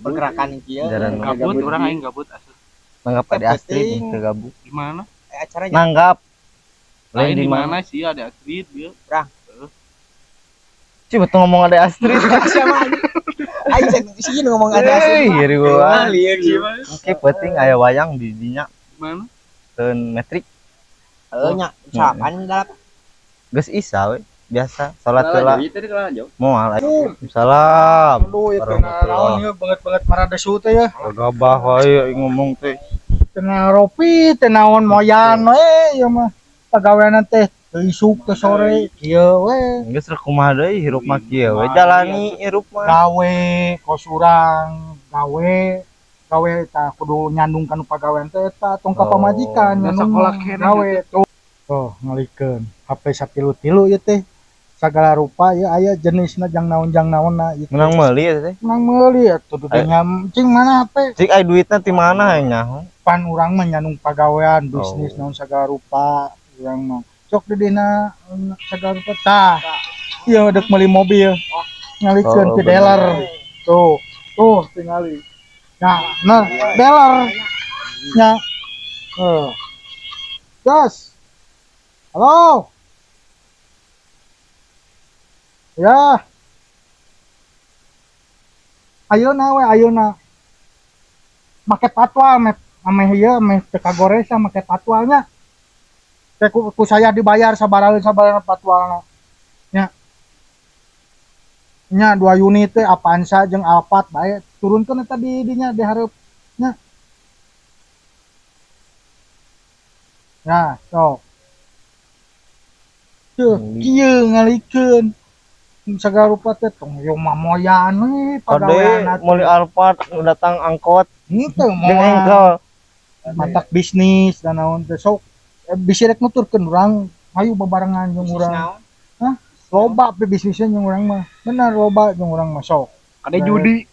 pergerakan kieu. Gabut urang aing gabut asli. Nanggap Ade Astrid teu gabut. Di mana? Acaranya Nanggap. Lain di mana sih ada Astrid dia? Coba tuh ngomong Ade Astrid. siapa aing sih ngomong ada Hei, asli. hiri gua. Lieur gimana? Oke, penting aya wayang di dinya. Mana? Teun metrik. Nya ucapan dalam Geus isa we. Biasa salat heula. Moal. Salam. Aduh, itu naon ya banget marada su teh ya. Gabah wae ngomong teh. Tena ropi, teh naon moyan we ya mah. Pagawean teh isuk teh sore kieu we. Geus rek kumaha deui hirup mah kieu we jalani hirup mah. Gawe kosurang, gawe tah kudu nyandung kanu pagawean teh eta tong ka pamajikan nyandung gawe tuh. Oh, ngalikeun HP sapilu-tilu ieu teh. Sagala rupa ya aya jenisna jang naonna ieu. Menang meuli eta teh. Menang meuli atuh dude nyam cing mana HP. Cik aya duitna ti mana nya? Pan urang mah nyandung pagawean bisnis naon sagala rupa urang mah. Sok di dina sagala rupa tah. Ieu dek meuli mobil. Ngalikeun ke dealer. Tuh tingali. Nah, dealer. Nya. Gas. Halo. Ya. Ayeuna. Make patwal ame ieu ame teu kagoresa make patwalnya. Teh ku saya dibayar sabaraha patwalna. Nya 2 unit teh Avanza jeung Alphard bae turunkeun eta di dinya di hareupnya. Nah, sok. Tuh, kieu ngalikeun. Sagala rupa teh tong yo mamoyan we pagawean Kade meuli Alphard datang angkot henteu jeung moal engkel. matak bisnis dan naon teh sok bisi rek nuturkeun urang hayu babarengan jeung urang. Loba pe bisnisnya jeung urang mah. Bener loba jeung urang mah sok. Ada judi.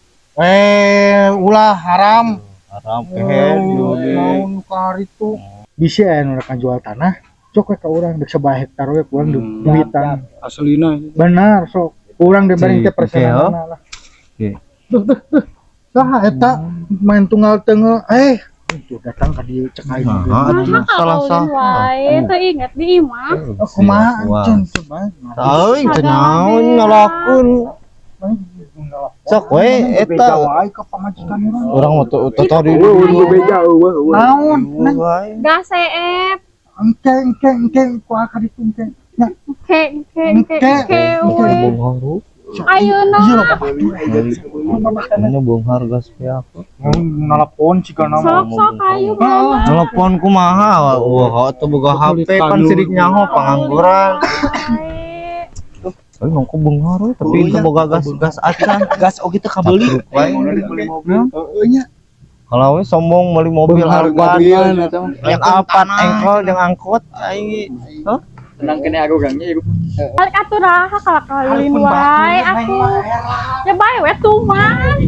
Ulah haram. Haram kehe judi. Naon karitu. Bisi aya nu rek jual tanah. Cok we ka urang dek 1 hektar we kurang duitan. Aslina. Benar sok. Urang dibanding teh persenanna lah. Oke. Duh. Saha eta main tunggal teungel tuh datang ka dieu cek aing. Salah wae teu inget di imah. Kumaha anjeun coba. Teuing teu naon nyalakeun. Sok we eta wae ka pamajikan urang. urang mah teu tadi beja eueuh. Naon? Gas CF. Engke kuah ka ditu engke. Engke. Ayeuna. Ini bongkar gas aku. Nelpon cika nama. Sok ayo. Telepon kumaha? Wah, atuh boga HP pan sidik nyaho pangangguran. Euy mangko beunghar we tapi teu boga gas acan. gas oge teu kabeuli. Nya. Kalau we sombong meuli mobil Alphard. Yang Alphard engkol jeung angkot aing. Tenang kene arogangnya hirup. Balik atuh raha kalak kalin wae aku. Ya bae we tuman.